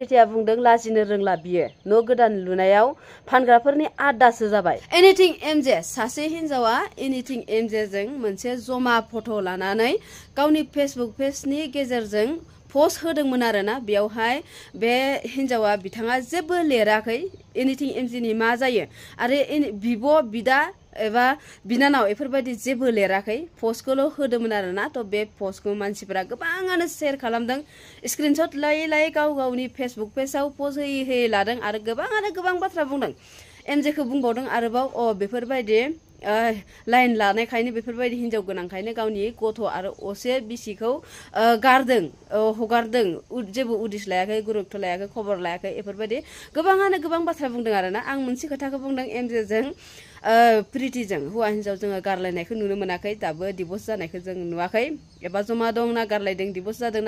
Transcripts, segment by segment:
प्रिटिया बुंदों लाजिनो रोंला बियो न' गोदान लुनायाव फानग्राफोरनि आदासो जाबाय। एनिथिं एमजे सासे हिनजावा एनिथिं एमजे जों मोनसे जमा फट' लानानै गावनि फेसबुक पेजनि गेजेरजों पस्ट होदोंमोन आरोना। बेयावहाय बे हिनजावा बिथाङा जेबो लिराखै एनिथिं एमजेनि मा जायो आरो बिब' बिदा एबा बिनानाव बेफोरबायदि जेबो लिराखै पस्टखौल' होदोंमोन आरोना। थ' बे पस्टखौ मानसिफोरा गोबाङानो शेयार खालामदों, स्क्रिनशट लायै लायै गाव गावनि फेसबुक पेजाव पस्ट होयै होयै लादों आरो गोबाङानो गोबां बाथ्रा बुंदों। एमजेखौ बुंबावदों आरोबाव बेफोरबायदि लाइन लानायखायनो बेफोरबायदि हिनजाव गोनांखायनो गावनि गथ' आरो असे बिसिखौ गारदों, हगारदों, जेबो उदिस लायाखै, गुरुत्व लायाखै, खबर लायाखै, बेफोरबायदि गोबाङानो गोबां बाथ्रा बुंदों आरोना। आं मोनसे खोथाखौ बुंदों, एमजेजों प्रिटिजों हौवा हिनजाव जोङो गारलायनायखौ नुनो मोनाखै, दाबो डिभर्स जानायखौ जों नुवाखै एबा जमा दं ना गारलायदों, डिभर्स जादों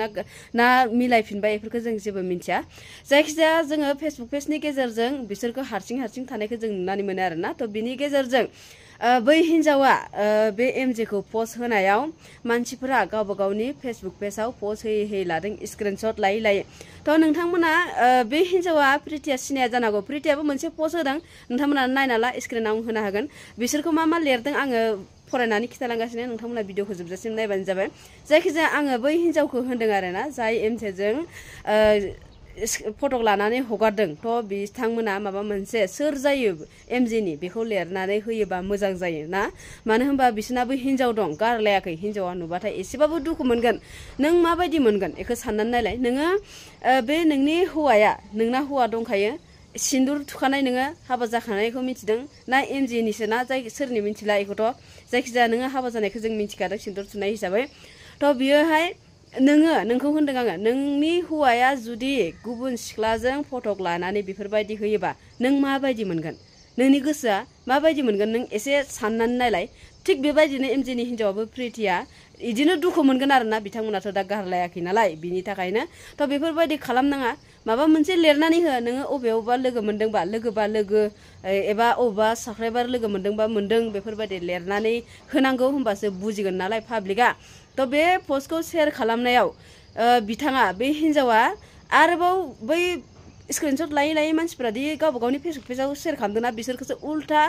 ना मिलायफिनबाय बेफोरखौ जों जेबो मिन्थिया। जायखिजाया जोङो फेसबुक पेजनि गेजेरजों बिसोरखौ हारसिं हारसिं थानायखौ जों नुनानै मोनो आरोना। थ' बिनि गेजेरजों बै हिनजावा बे एमजेखौ पस्ट होनायाव मानसिफोरा गावबा गावनि फेसबुक पेजाव पस्ट होयै होयै लादों, स्क्रिनशट लायै लायै। थ' नोंथांमोना बे हिनजावा प्रिटिया सिनाया जानांगौ, प्रिटियाबो मोनसे पस्ट होदों, नोंथांमोना नायना ला, स्क्रिनाव होनो हागोन। बिसोरखौ मा मा लिरदों आङो फरायनानै खिथालांगासिनो, नोंथांमोना भिडिअखौ जोबजासिम नायबानो जाबाय। जायखिजाया आङो बै हिनजावखौ होनदों आरोना जाय एमजेजों फट' लानानै हगारदों। थ' बिथांमोना माबा मोनसे सोर जायो एमजेनि बेखौ लिरनानै होयोबा मोजां जायो ना। मानो होनबा बिसोरनाबो हिनजाव दं, गारलायाखै। हिनजावा नुबाथाय एसेबाबो दुखु मोनगोन। नों माबायदि मोनगोन बेखौ साननानै नायलाय। नोङो बे नोंनि हौवाया, नोंना हौवा दंखायो, सिन्दुर थुखानाय, नोङो हाबा जाखानायखौ मिथिदों ना एमजेनिसो ना सोरनि मिथिला बेखौथ', जायखिजाया नोङो हाबा जानायखौ जों मिथिखादों सिन्दुर थुनाय हिसाबै। थ' बियोहाय नोंखौ होनदों आङो, नोंनि हौवाया जुदि गुबुन सिख्लाजों फटक लानानै बेफोरबायदि होयोबा नों माबायदि मोनगोन, नोंनि गोसोआ माबायदि मोनगोन, नों एसे साननानै नायलाय। थिग बेबायदिनो एमजेनि हिनजावाबो प्रिटिया बिदिनो दुखु मोनगोन आरोना। बिथांमोनाथ' दा गारलायाखै नालाय, बिनि थाखायनो थ' बेफोरबायदि खालामनाङा। माबा मोनसे लिरनानै हो, नोङो अबेयावबा लोगो मोनदोंबा लोगो एबा अबेबा साबस्क्राइबार लोगो मोनदोंबा मोनदों, बेफोरबायदि लिरनानै होनांगौ, होमबासो बुजिगोन नालाय पाब्लिकआ। थ' बे पस्टखौ शेयार खालामनायाव बिथाङा, बे हिनजावा आरोबाव बै स्क्रिनशट लायै लायै मानसिफोरा दि गावबा गावनि फेसबुक पेजाव शेयार खालामदोंना बिसोरखौसो उल्था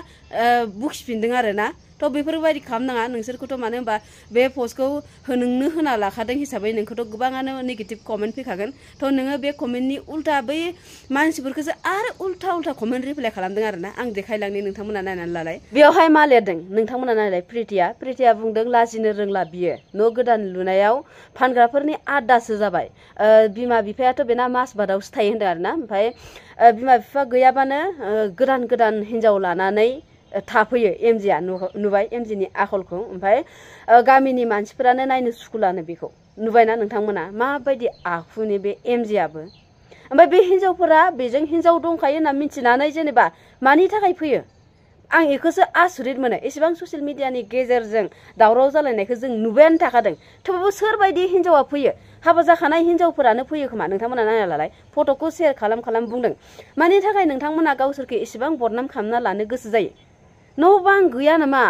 बुखिफिनदों आरोना। थ' बेफोरबायदि खालामनाङा नोंसोरखौथ'। मानो होनबा बे पस्टखौ नोंनो होना लाखादों हिसाबै नोंखौथ' गोबाङानो नेगेटिभ कमेन्ट फैखागोन। थ' नोङो बे कमेन्टनि उल्था बै मानसिफोरखौसो आरो उल्था कमेन्ट रिप्लाइ खालामदों आरोना। आं देखायलांनि, नोंथांमोना नायनानै लालाय। बेयावहाय मा लिरदों नोंथांमोना नायलाय। प्रिटिया बुंदों लाजिनो रोंला बियो न' गोदान लुनायाव फानग्राफोरनि आदासो जाबाय। बिमा बिफायाथ' बेना माजबादावसो थायो होनदों आरोना। ओमफ्राय बिमा बिफा गैयाबानो गोदान हिनजाव लानानै थाफैयो एमजेआ। नुबाय एमजेनि आखलखौ। ओमफ्राय गामिनि मानसिफोरानो नायनो सुखुलानो बेखौ। नुबायना नोंथांमोना माबायदि आखुनि बे एमजेआबो। ओमफ्राय बे हिनजावफोरा बेजों हिनजाव दंखायो होनना मिथिनानै जेनेबा मानि थाखाय फैयो, आं बेखौसो आसुरित मोनो। एसेबां ससियेल मिडियानि गेजेरजों दावराव जालायनायखौ जों नुबायानो थाखादों, थेवबो सोरबायदि हिनजावा फैयो? हाबा जाखानाय हिनजावफोरानो फैयो खोमा। नोंथांमोना नायना लालाय, फट'खौ शेयार खालाम बुंदों। मानि थाखाय नोंथांमोना गावसोरखौ एसेबां बदनाम खालामना लानो गोसो जायो? न' बां गैया नामा?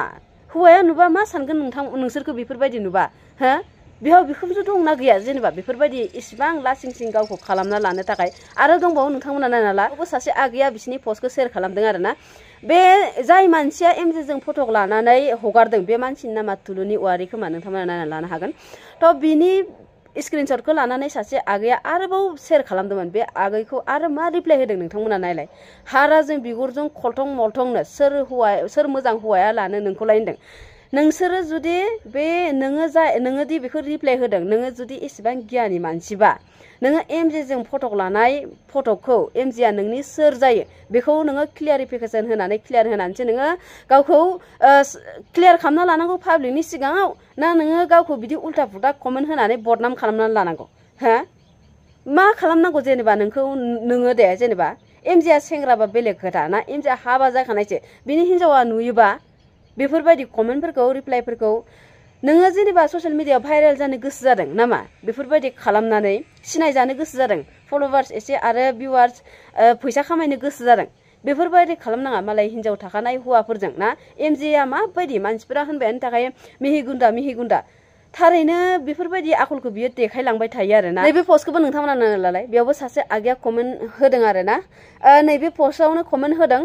हौवाया नुबा मा सानगोन नोंसोरखौ बेफोरबायदि नुबा? हो, बिहाव बिखुनजो दंना गैया जेनेबा बेफोरबायदि इसिबां लासिं सिं गावखौ खालामना लानो थाखाय? आरो दंबावो नोंथांमोना नायना ला, सासे आगैया बिसिनि पस्टखौ शेयार खालामदों आरोना। बे जाय मानसिया एमजेजों फटक लानानै हगारदों बे मानसिनि नामा तुलुनि औवारि खोमा। नोंथांमोना नायना लानो हागोन। थ' बिनि स्क्रिनशटखौ लानानै सासे आगैया आरोबाव शेयार खालामदोंमोन। बे आगैखौ आरो मा रिप्लाइ होदों नोंथांमोना नायलाय। हाराजों बिगुरजों खलथं मलथंनो सोर मोजां हौवाया लानो नोंखौलाय होनदों। नोंसोरो जुदि बे नोङो दि बेखौ रिप्लाइ होदों, नोङो जुदि एसेबां गियानि मानसिबा नोङो एमजेजों फटक लानाय फटकखौ एमजेआ नोंनि सोर जायो बेखौ नोङो क्लियारिफिकेसन होनानै क्लियार होनानैसो नोङो गावखौ क्लियार खालामना लानांगौ पाब्लिकनि सिगाङाव, ना नोङो गावखौ बिदि उल्था फुल्था कमेन्ट होनानै बदनाम खालामनानै लानांगौ? हो, मा खालामनांगौ जेनेबा नोङो दे जेनेबा एमजेआ सेंग्राबा बेलेग खोथा ना, एमजेआ हाबा जाखानायसो, बिनि हिनजावा नुयोबा बेफोरबायदि कमेन्टफोरखौ रिप्लाइफोरखौ नोङो जेनेबा ससियेल मिडियायाव भाइरेल जानो गोसो जादों नामा? बेफोरबायदि खालामनानै सिनायजानो गोसो जादों, फलोवार्स एसे आरो भिउवार्स फैसा खामायनो गोसो जादों, बेफोरबायदि खालामनाङा। मालाय हिनजाव थाखानाय हौवाफोरजों ना। एमजेआ माबायदि मानसिफोरा होनबायानो थाखाय मिहि गुन्दा थारैनो बेफोरबायदि आखलखौ बियो देखायलांबाय थायो आरोना नैबे पस्टखौबो नोंथांमोना नायलाय बेयावबो सासे आगैया कमेन्ट होदों आरोना नैबे पस्टआवनो कमेन्ट होदों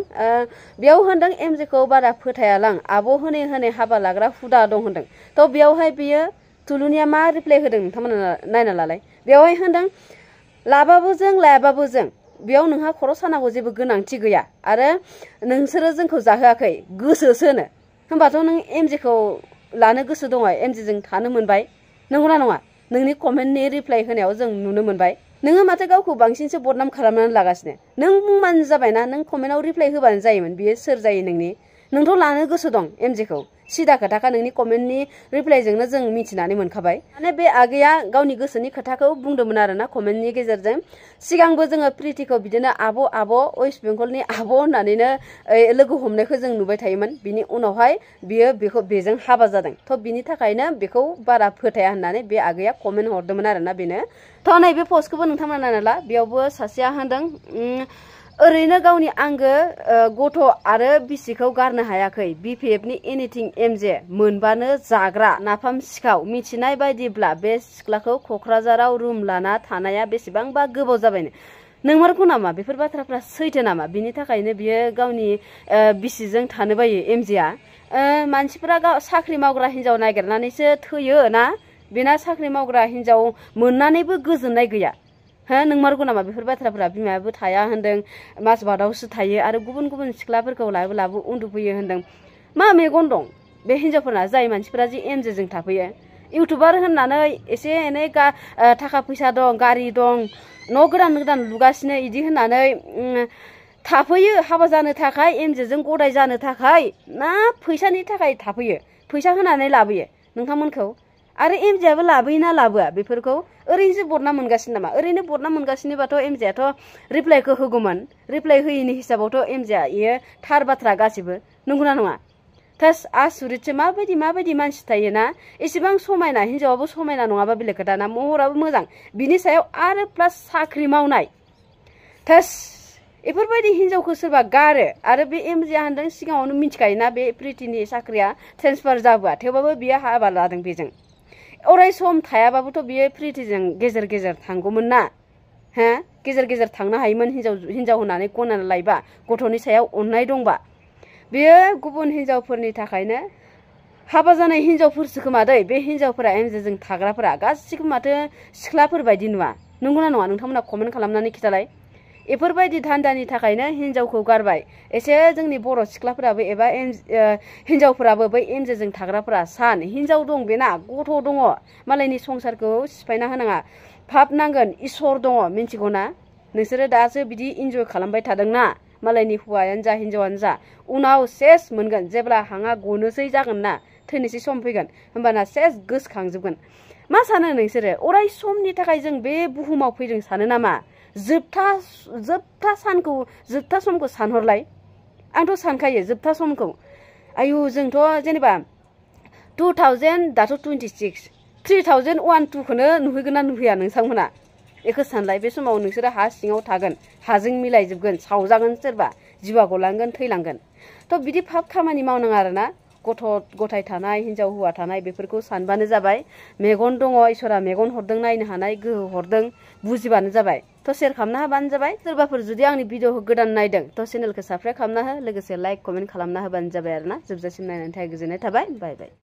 बेयाव होनदों एमजेखौ बारा फोथायालां आब' होनै होनै हाबा लाग्रा हुदा दं होनदों थ' बेयावहाय बियो तुलुनिया मा रिप्लाय होदों नोंथांमोना नायना लालाय बेयावहाय होनदों लाबाबो जों लायाबाबो जों बेयाव नोंहा खर' सानांगौ जेबो गोनांथि गैया आरो नोंसोरो जोंखौ जाहोआखै गोसोसोनो होमबाथ' नों एमजेखौ लानो गोसो दङ एमजेजों थानो मोनबाय नंगौना नङा नोंनि कमेन्टनि रिप्लाय होनायाव जों नुनो मोनबाय नोङो माथो गावखौ बांसिनसो बदनाम खालामनानै लागासिनो नों बुंबानो जाबायना नों कमेन्टआव रिप्लाय होबानो जायोमोन बियो सोर जायो नोंथ' लानो गोसो दं एमजेखौ सिदा खोथाखा नोंनि कमेन्टनि रिप्लायजोंनो जों मिथिनानै मोनखाबाय माने बे आगैया गावनि गोसोनि खोथाखौ बुंदोंमोन आरोना कमेन्टनि गेजेरजों सिगांबो जोङो प्रितिखौ बिदिनो आब' वेस्ट बेंगलनि आब' होननानैनो लोगो हमनायखौ जों नुबाय थायोमोन बिनि उनावहाय बियो बेजों हाबा जादों थ' बिनि थाखायनो बेखौ बारा फोथाया होननानै बे आगैया कमेन्ट हरदोंमोन आरोना बेनो थ' नैबे पस्टखौबो नोंथांमोना नायला बेयावबो सासेया होनदों ओरैनो गावनि आंगो गथ' आरो बिसिखौ गारनो हायाखै बिपिएफनि एनिथिं एमजे मोनबानो जाग्रा नाफाम सिखाव मिथिनाय बायदिब्ला बे सिख्लाखौ क'क्राझाराव रुम लाना थानाया बेसेबांबा गोबाव जाबायनो नोंमारगौ नामा बेफोर बाथ्राफ्रा सैथो नामा बिनि थाखायनो बियो गावनि बिसिजों थानो बायो एमजेआ मानसिफोरा साख्रि मावग्रा हिन्जाव नागिरनानैसो थैयो ना बेना साख्रि मावग्रा हिन्जाव मोननानैबो गोजोननाय गैया हो नोंमारगौ नामा बेफोर बाथ्राफ्रा बिमायाबो थाया होनदों माजबादावसो थायो आरो गुबुन गुबुन सिख्लाफोरखौ लाबो उन्दुफैयो होनदों मा मेगन दं बे हिन्जावफोरना जाय मानसिफोरा जे एमजेजों थाफैयो इउटुबार होननानै एसे एनै थाखा फैसा दं गारि दं न' गोदान लुगासिनो इदि होननानै थाफैयो हाबा जानो थाखाय एमजेजों गदाय जानो थाखाय ना फैसानि थाखाय थाफैयो फैसा होनानै लाबोयो नोंथांमोनखौ आरो एमजेआबो लाबोयोना लाबोआ बेफोरखौ ओरैनोसो बदनाम मोनगासिनो नामा ओरैनो बदनाम मोनगासिनोबाथ' एमजेआथ' रिप्लायखौ होगौमोन रिप्लाय होयिनि हिसाबावथ' एमजेआ इयो थार बाथ्रा गासिबो नंगौना नङा थास आसुरितसो माबायदि मानसि थायोना एसेबां समायना हिन्जावाबो समायना नङाबा बेलेग खोथा ना महराबो मोजां बिनि सायाव आरो प्लास साख्रि मावनाय थास बेफोरबायदि हिन्जावखौ सोरबा गारो आरो बे एमजेआ होनदों सिगाङावनो मिथिखायोना बे प्रितिनि साख्रिया ट्रेन्सफार जाबोआ थेवबाबो बियो हाबा लादों बेजों अराय सम थायाबाबोथ' बियो प्रितिजों गेजेर थांगौमोन ना हो गेजेर थांनो हायोमोन हिन्जाव होननानै गनायना लायबा गथ'नि सायाव अननाय दंबा बेयो गुबुन हिन्जावफोरनि थाखायनो हाबा जानाय हिन्जावफोरसो खोमा दै बे हिन्जावफोरा एमजेजों थाग्राफोरा गासिखौबो माथो सिख्लाफोर बायदि नुवा नंगौना नङा नोंथांमोना कमेन्ट खालामनानै खिथालाय बेफोरबायदि धान्दानि थाखायनो हिन्जावखौ गारबाय एसे जोंनि बर' सिख्लाफोराबो एबा हिन्जावफोराबो बै एमजेजों थाग्राफोरा हिन्जाव दं बेना गथ' दङ मालायनि संसारखौ सिफायना होनाङा पाप नांगोन इसोर दङ मिन्थिगौना नोंसोरो दासो बिदि इन्जय खालामबाय थादोंना मालायनि हौवायानो जा हिन्जावानो जा उनाव सेस मोनगोन जेब्ला हाङा गनोसै जागोन ना थैनोसै सम फैगोन होमबाना सेस गोसोखांजोबगोन मा सानो नोंसोरो अराय समनि थाखाय जों बे बुहुमाव फैदों सानो नामा जोबथा समखौ सानहरलाय आंथ' सानखायो जोबथा समखौ आयु जोंथ' जेनेबा 2000 दाथ' 26 3001 खौनो नुहैगोन ना नुहैया नोंथांमोना बेखौ सानलाय बे समाव नोंसोरो हा सिङाव थागोन हाजों मिलायजोबगोन सावजागोन सोरबा जिउआ गलांगोन थैलांगोन थ' बिदि पाप खामानि मावनाङा आरोना गथ' गथाय थानाय हिन्जाव हौवा थानाय बेफोरखौ सानबानो जाबाय मेगन दङ इसोरा मेगन हरदों नायनो हानाय गोहो हरदों बुजिबानो जाबाय थ' शेयार खालामना होबानो जाबाय सोरबाफोर जुदि आंनि भिडिअ गोदान नायदों थ' चेनेलखौ साबस्क्राइब खालामना हो लोगोसे लाइक कमेन्ट खालामना होबानो जाबाय आरोना जोबजासिम नायनायनि थाखाय गोजोननाय थाबाय बाय बाय